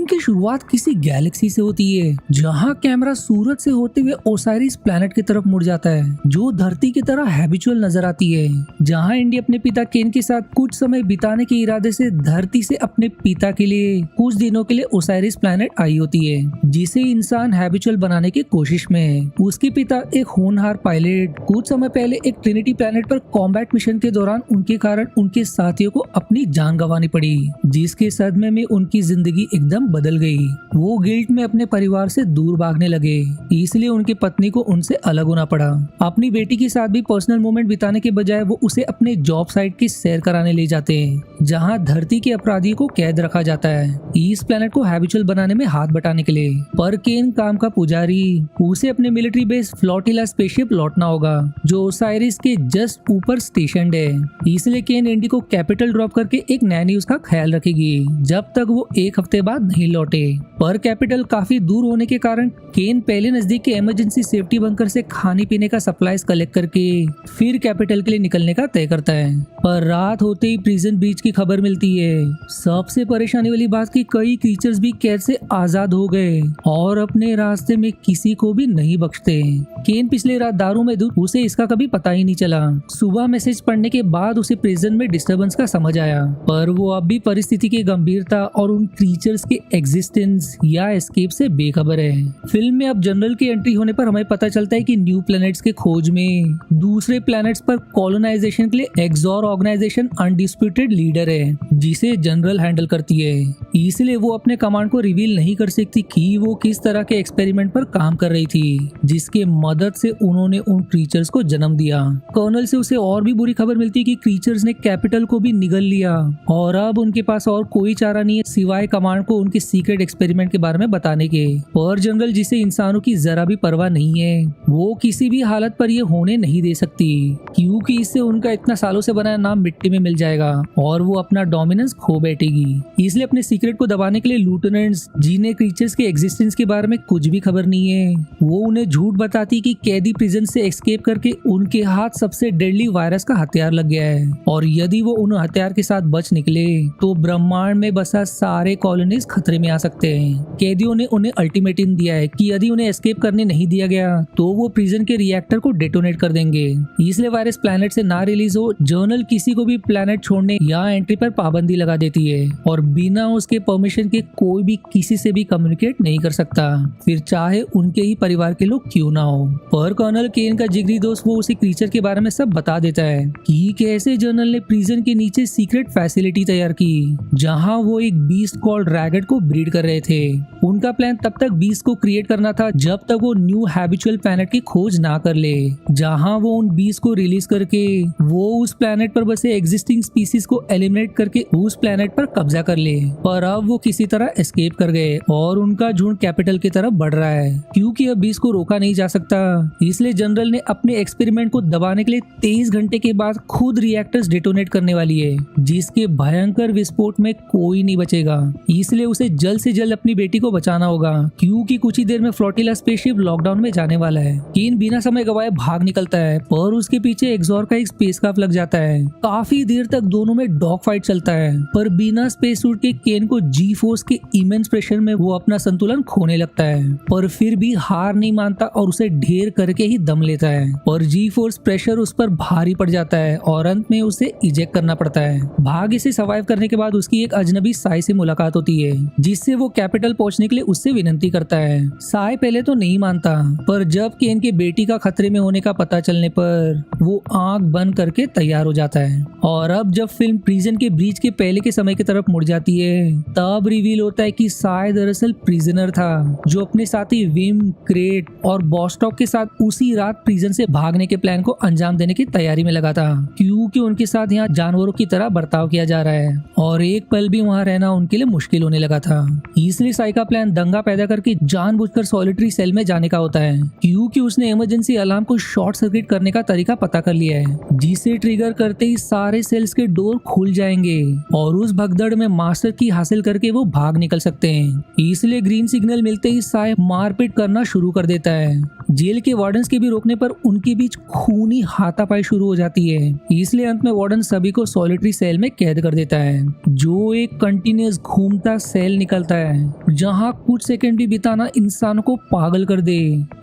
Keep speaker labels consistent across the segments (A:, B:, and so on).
A: की शुरुआत किसी गैलेक्सी से होती है जहां कैमरा सूरज से होते हुए ओसाइरिस प्लैनेट की तरफ मुड़ जाता है जो धरती की तरह हैबिचुअल नजर आती है। जहां इंडी अपने पिता केन के साथ कुछ समय बिताने के इरादे से धरती से अपने पिता के लिए कुछ दिनों के लिए ओसाइरिस प्लैनेट आई होती है जिसे इंसान हैबिचुअल बनाने की कोशिश में है। उसके पिता एक होनहार पायलट कुछ समय पहले एक ट्रिनिटी प्लैनेट पर कॉम्बैट मिशन के दौरान उनके कारण उनके साथियों को अपनी जान गंवानी पड़ी जिसके सदमे में उनकी जिंदगी एकदम बदल गई। वो गिल्ट में अपने परिवार से दूर भागने लगे इसलिए उनकी पत्नी को उनसे अलग होना पड़ा। अपनी बेटी के साथ भी पर्सनल मोमेंट बिताने के बजाय वो उसे अपने जॉब साइट की सैर कराने ले जाते हैं जहां धरती के अपराधियों को कैद रखा जाता है इस प्लैनेट को हैबिचुअल बनाने में हाथ बटाने के लिए। पर केन काम का पुजारी, उसे अपने मिलिट्री बेस फ्लोटिला स्पेसशिप लौटना होगा जो ओसाइरिस के जस्ट ऊपर स्टेशनड है। इसलिए केन इंडी को कैपिटल ड्रॉप करके एक नया न्यूज का ख्याल रखेगी जब तक वो एक हफ्ते बाद नहीं लौटे। पर कैपिटल काफी दूर होने के कारण केन पहले नजदीक के इमरजेंसी सेफ्टी बंकर से खाने पीने का सप्लाईज कलेक्ट करके फिर कैपिटल के लिए निकलने का तय करता है। पर रात होते ही प्रिजन ब्रीच की खबर मिलती है। सबसे परेशानी वाली बात कि कई क्रीचर्स भी कैद से आजाद हो गए और अपने रास्ते में किसी को भी नहीं बख्शते। केन पिछले रात दारू में धुत, उसे इसका कभी पता ही नहीं चला। सुबह मैसेज पढ़ने के बाद उसे प्रिजन में डिस्टर्बेंस का समझ आया पर वो अब भी परिस्थिति की गंभीरता और उन क्रीचर्स के एग्जिस्टेंस या एस्केप से बेखबर है। फिल्म में अब जनरल की एंट्री होने पर हमें पता चलता है कि न्यू प्लैनेट्स के खोज में दूसरे प्लैनेट्स पर कॉलोनाइजेशन के लिए एक्सॉर ऑर्गेनाइजेशन अनडिस्प्यूटेड लीडर है जिसे जनरल हैंडल करती है। इसलिए वो अपने कमांड को रिवील नहीं कर सकती कि वो किस तरह के एक्सपेरिमेंट पर काम कर रही थी जिसके मदद से उन्होंने उन क्रीचर्स को जन्म दिया। कर्नल से उसे और भी बुरी खबर मिलती है कि क्रीचर्स ने कैपिटल को भी निगल लिया और अब उनके पास और कोई चारा नहीं है सिवाय कमांड को उनके सीक्रेट एक्सपेरिमेंट के बारे में बताने के। पर जनरल, जिसे इंसानों की जरा भी परवाह नहीं है, वो किसी भी हालत पर ये होने नहीं दे सकती क्योंकि इससे उनका इतना सालों से बनाया नाम मिट्टी में मिल जाएगा और वो अपना डोमिनेंस खो बैठेगी। इसलिए अपने सीक्रेट को दबाने के लिए लूटेनेंट्स, जिन्हें क्रीचर्स के एग्जिस्टेंस के बारे में कुछ भी खबर नहीं है, वो उन्हें झूठ बताती कि कैदी प्रिजन से एस्केप करके उनके हाथ सबसे डेडली वायरस का हथियार लग गया है और यदि वो उन हथियार के साथ बच निकले तो ब्रह्मांड में बसा सारे कॉलोनीज खतरे में आ सकते हैं। कैदियों ने उन्हें अल्टीमेटम दिया है कि यदि उन्हें एस्केप करने नहीं दिया गया तो वो प्रिजन के रिएक्टर को डेटोनेट कर देंगे। इसलिए वायरस प्लैनेट से ना रिलीज हो, जर्नल किसी को भी प्लैनेट छोड़ने या एंट्री पर पाबंदी लगा देती है और बिना उसके परमिशन के कोई भी किसी से भी कम्युनिकेट नहीं कर सकता, फिर चाहे उनके ही परिवार के लोग क्यों ना हो। पर कर्नल केन का जिगरी दोस्त वो उसे क्रीचर के बारे में सब बता देता है कि कैसे जर्नल ने प्रिजन के नीचे सीक्रेट फैसिलिटी तैयार की जहां वो एक बीस्ट कॉल्ड रैगेट को ब्रीड कर रहे थे। उनका प्लान तब तक बीस्ट को क्रिएट करना था जब तक वो न्यू हैबिचुअल प्लैनेट की खोज ना कर ले, जहां वो उन बीस्ट को रिलीज करके वो उस प्लैनेट पर बसे एग्जिस्टिंग स्पीसीज को एलिमिनेट करके उस प्लैनेट पर कब्जा कर ले। पर अब वो किसी तरह एस्केप कर गए और उनका झुंड कैपिटल की तरफ बढ़ रहा है। क्योंकि अब बीस्ट को रोका नहीं जा सकता, इसलिए जनरल ने अपने एक्सपेरिमेंट को दबाने के लिए 23 घंटे के बाद खुद रिएक्टर्स डेटोनेट करने वाली है जिसके भयंकर विस्फोट में कोई नहीं बचेगा। इसलिए उसे जल्द से जल्द अपनी बेटी को बचाना होगा क्योंकि कुछ ही देर में फ्लोटिला स्पेसशिप लॉकडाउन में जाने वाला है। केन बिना समय गवाए भाग निकलता है पर उसके पीछे एक्सॉर का एक स्पेसक्राफ्ट लग जाता है। काफी देर तक दोनों में डॉग फाइट चलता है पर बिना स्पेस सूट के केन को जी फोर्स के इमेंस प्रेशर में वो अपना संतुलन खोने लगता है पर फिर भी हार नहीं मानता और उसे ढेर करके ही दम लेता है और जी फोर्स प्रेशर उस पर भारी पड़ जाता है और अंत में उसे इजेक्ट करना पड़ता है। भाग्य से सर्वाइव करने के बाद उसकी एक अजनबी साई से मुलाकात होती है जिससे वो कैपिटल पहुंचने के लिए उससे विनती करता है। साई पहले तो नहीं मानता पर जब केन के बेटी का खतरे में होने का पता चलने पर वो आंख बंद करके तैयार हो जाता है। और अब जब फिल्म प्रिजन के ब्रीच के पहले के समय की तरफ मुड़ जाती है तब रिवील होता है कि साई दरअसल प्रिजनर था जो अपने साथी विम, क्रेट और बॉस्टॉक के साथ उसी रात प्रिजन से भागने के प्लान को अंजाम देने की तैयारी में लगा था क्योंकि उनके साथ यहाँ जानवरों की तरह बर्ताव किया जा रहा है और एक पल भी वहाँ रहना उनके लिए मुश्किल होने लगा था। इसलिए साई का प्लान दंगा पैदा करके जानबूझकर सॉलिटरी सेल में जाने का होता है क्योंकि उसने इमरजेंसी अलार्म को शॉर्ट सर्किट करने का तरीका पता कर लिया है जिसे ट्रिगर करते ही सारे सेल्स के डोर खुल जाएंगे और उस भगदड़ में मास्टर की हासिल करके वो भाग निकल सकते हैं। इसलिए ग्रीन सिग्नल मिलते ही साई मारपीट करना शुरू कर देता है। जेल के वार्डन्स के भी रोकने पर उनके बीच खूनी हाथापाई शुरू हो जाती है। इसलिए अंत में वार्डन सभी को सॉलिटरी सेल में कैद कर देता है, जो एक कंटिन्यूअस घूमता सेल निकलता है जहां कुछ सेकंड भी बिताना इंसान को पागल कर दे।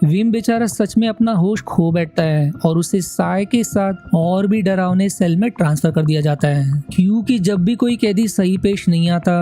A: विम बेचारा सच में अपना होश खो बैठता है और उसे साय के साथ और भी डरावने सेल में ट्रांसफर कर दिया जाता है, क्योंकि जब भी कोई कैदी सही पेश नहीं आता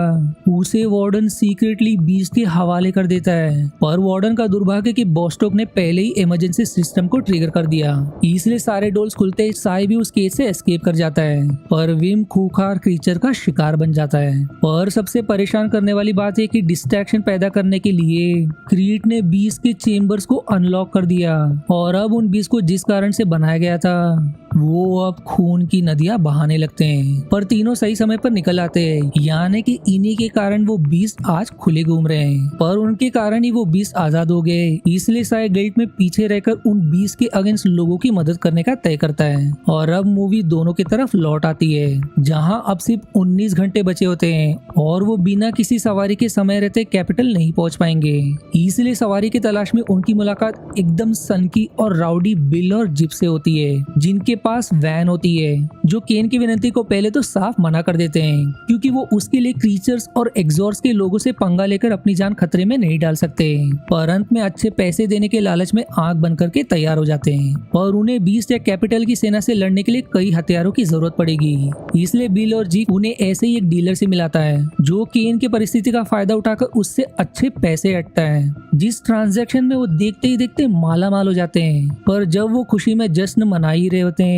A: उसे वार्डन सीक्रेटली बीस्ट के हवाले कर देता है। पर वार्डन का दुर्भाग्य कि बॉस्टॉक ने पहले ही इमरजेंसी सिस्टम को ट्रिगर कर दिया, इसलिए सारे डोर्स खुलते साय भी उस केस से एस्केप कर जाता है। पर विम खूंखार क्रीचर का शिकार बन जाता है। पर सबसे परेशान करने वाली बात है कि डिस्ट्रैक्शन पैदा करने के लिए क्रीट ने बीस्ट के चेम्बर्स को अनलॉक कर दिया और अब उन बीस्ट को जिस कारण से बनाया गया था वो अब खून की नदियां बहाने लगते हैं। पर तीनों सही समय पर निकल आते हैं, यानी कि इन्हीं के कारण वो बीस्ट आज खुले घूम रहे हैं। पर उनके कारण ही वो बीस्ट आजाद हो गए, इसलिए साय गिल्ड में पीछे रहकर उन बीस्ट के अगेंस्ट लोगों की मदद करने का तय करता है। और अब मूवी दोनों की तरफ लौट आती है, जहां अब सिर्फ 19 घंटे बचे होते हैं और वो बिना किसी सवारी के समय रहते कैपिटल नहीं पहुंच पाएंगे। इसलिए सवारी की तलाश में उनकी मुलाकात एकदम सनकी और राउडी बिल और जिप से होती है, जिनके पास वैन होती है, जो केन की विनती को पहले तो साफ मना कर देते हैं, क्योंकि वो उसके लिए क्रीचर्स और एग्जॉर्स के लोगों से पंगा लेकर अपनी जान खतरे में नहीं डाल सकते। पर अंत में अच्छे पैसे देने के लालच में आंख बंद करके तैयार हो जाते हैं और उन्हें बीस्ट या कैपिटल की सेना से लड़ने के लिए कई हथियारों की जरूरत पड़ेगी। इसलिए बिल और जीप उन्हें ऐसे ही एक डीलर से मिलाता है, जो केन की परिस्थिति का फायदा उठाकर उससे अच्छे पैसे अटता है, जिस ट्रांजैक्शन में वो देखते ही देखते माला माल हो जाते हैं। पर जब वो खुशी में जश्न मना ही रहे होते हैं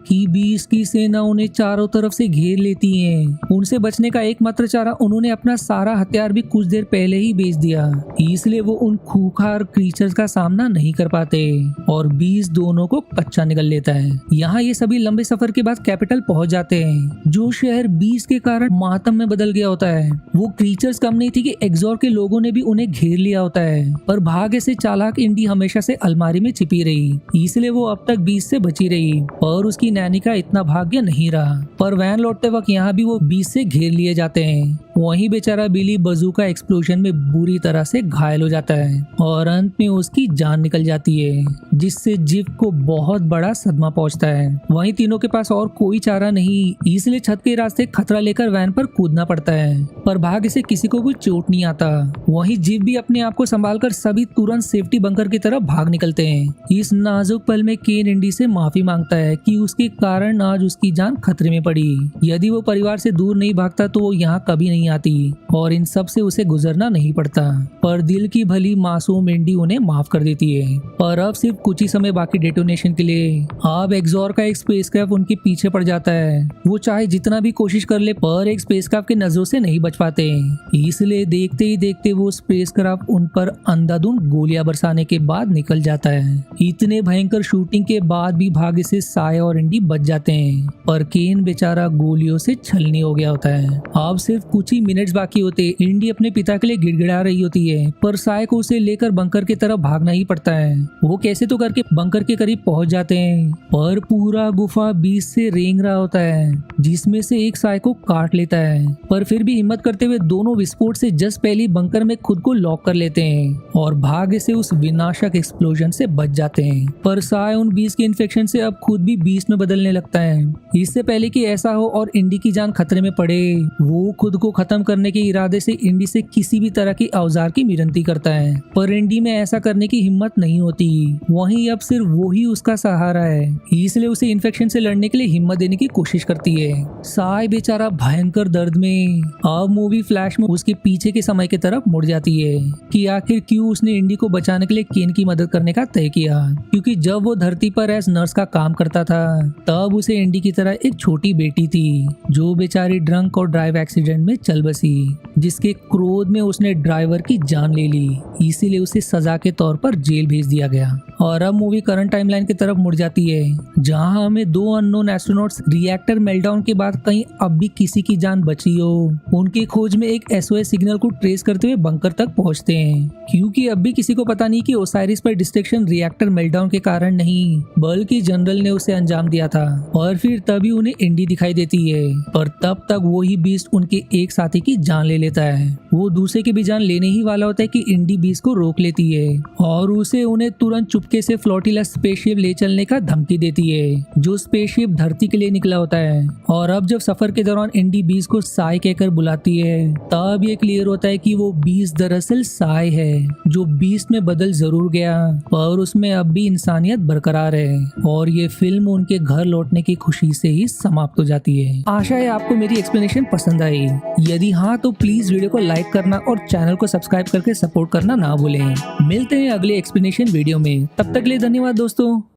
A: कि बीस्ट की सेना उन्हें चारों तरफ से घेर लेती है, उनसे बचने का एकमात्र चारा उन्होंने अपना सारा हथियार भी कुछ देर पहले ही बेच दिया, इसलिए वो उन खूंखार क्रीचर्स का सामना नहीं कर पाते और बीस्ट दोनों को कच्चा निकल लेता है। यहाँ ये सभी लंबे सफर के बाद कैपिटल पहुंच जाते हैं, जो शहर बीस्ट के कारण मातम में बदल गया होता है। वो क्रीचर्स कम नहीं थी कि एग्जॉर के लोगों ने भी उन्हें घेर लिया होता है, पर भाग्य से चालाक इंडी हमेशा से अलमारी में छिपी रही, इसलिए वो अब तक बीस्ट से बची रही। और उसकी नैनी का इतना भाग्य नहीं रहा। पर वैन लौटते वक्त यहाँ भी वो बीस्ट से घेर लिए जाते हैं। वहीं बेचारा बिली बजूका एक्सप्लोजन में बुरी तरह से घायल हो जाता है और अंत में उसकी जान निकल जाती है, जिससे जिप को बहुत बड़ा सदमा पहुंचता है। वहीं तीनों के पास और कोई चारा नहीं, इसलिए छत के रास्ते खतरा लेकर वैन पर कूदना पड़ता है, पर भाग्य से किसी को कोई चोट नहीं आता। वहीं जिप भी अपने आप को संभालकर सभी तुरंत सेफ्टी बंकर की तरफ भाग निकलते हैं। इस नाजुक पल में केन इंडी से माफी मांगता है कि उसके कारण आज उसकी जान खतरे में पड़ी। यदि वो परिवार से दूर नहीं भागता तो वो यहाँ कभी नहीं आती और इन सब से उसे गुजरना नहीं पड़ता। पर दिल की भली मासूम इंडी उन्हें माफ कर देती है। और अब सिर्फ कुछ ही समय बाकी डेटोनेशन के लिए। अब एग्जॉर का एक स्पेसक्राफ्ट उनके पीछे पड़ जाता है। वो चाहे जितना भी कोशिश कर ले, पर एक स्पेसक्राफ्ट के नजरों से नहीं बच पाते, इसलिए देखते ही देखते वो स्पेसक्राफ्ट उन पर अंधाधुंध गोलियां बरसाने के बाद निकल जाता है। इतने भयंकर शूटिंग के बाद भी भाग्य से साय और इंडी बच जाते हैं, पर केन बेचारा गोलियों से छलनी हो गया होता है। अब सिर्फ कुछ ही मिनट्स बाकी होते। इंडी अपने पिता के लिए गिड़गिड़ा रही होती है, पर साय को उसे लेकर बंकर की तरफ भागना ही पड़ता है। वो कैसे तो करके बंकर के करीब पहुंच जाते हैं, पर पूरा गुफा बीच से रेंग रहा होता है, जिसमें से एक साय को काट लेता है। पर फिर भी हिम्मत करते हुए दोनों विस्फोट से जस्ट पहले बंकर में खुद को लॉक कर लेते हैं और भाग्य से उस विनाशक एक्सप्लोजन से बच जाते हैं। पर साय उन बीस के इन्फेक्शन से अब खुद भी बीस्ट में बदलने लगता है। इससे पहले कि ऐसा हो और इंडी की जान खतरे में पड़े, वो खुद को खत्म करने के इरादे से इंडी से किसी भी तरह की औजार की विनती करता है, पर इंडी में ऐसा करने की हिम्मत नहीं होती। वहीं अब सिर्फ वो ही उसका सहारा है, इसलिए उसे इन्फेक्शन से लड़ने के लिए हिम्मत देने की कोशिश करती है। साय बेचारा भयंकर दर्द में। अब मूवी फ्लैश में उसके पीछे के समय की तरफ मुड़ जाती है कि आखिर क्यों उसने इंडी को बचाने के लिए केन की मदद करने का तय किया, क्योंकि जब वो धरती पर एज नर्स का काम करता था तब उसे इंडी की तरह एक छोटी बेटी थी, जो बेचारी ड्रंक और ड्राइव एक्सीडेंट में चल बसी, जिसके क्रोध में उसने ड्राइवर की जान ले ली, इसीलिए उसे सजा के तौर पर जेल भेज दिया गया। और अब मूवी करंट टाइमलाइन की तरफ मुड़ जाती है, जहां हमें दो अननोन एस्ट्रोनॉट्स रिएक्टर मेल्टडाउन के बाद कहीं अब भी किसी की जान बची हो, उनकी खोज में एक SOS सिग्नल को ट्रेस करते हुए बंकर तक पहुंचते हैं, क्योंकि अब भी किसी को पता नहीं कि ओसाइरिस पर डिस्ट्रक्शन रिएक्टर मेल्टडाउन के कारण नहीं, बल्कि जनरल ने उसे अंजाम दिया था। और फिर तभी उन्हें इंडी दिखाई देती है, पर तब तक वो ही बीस्ट उनके एक साथी साथी की जान ले लेता है। वो दूसरे की भी जान लेने ही वाला होता है कि इंडी बीस को रोक लेती है और उसे उन्हें तुरंत चुपके से फ्लोटिला स्पेसशिप ले चलने का धमकी देती है, जो स्पेसशिप धरती के लिए निकला होता है। और अब जब सफर के दौरान इंडी बीस को साय कहकर बुलाती है, तब ये क्लियर होता है कि वो बीस दरअसल साय है, जो बीस्ट में बदल जरूर गया पर उसमें अब भी इंसानियत बरकरार है। और ये फिल्म उनके घर लौटने की खुशी से ही समाप्त हो जाती है। आशा है आपको मेरी एक्सप्लेनेशन पसंद आई। यदि हाँ तो प्लीज वीडियो को लाइक करना और चैनल को सब्सक्राइब करके सपोर्ट करना ना भूलें। मिलते हैं अगले एक्सप्लेनेशन वीडियो में, तब तक के लिए धन्यवाद दोस्तों।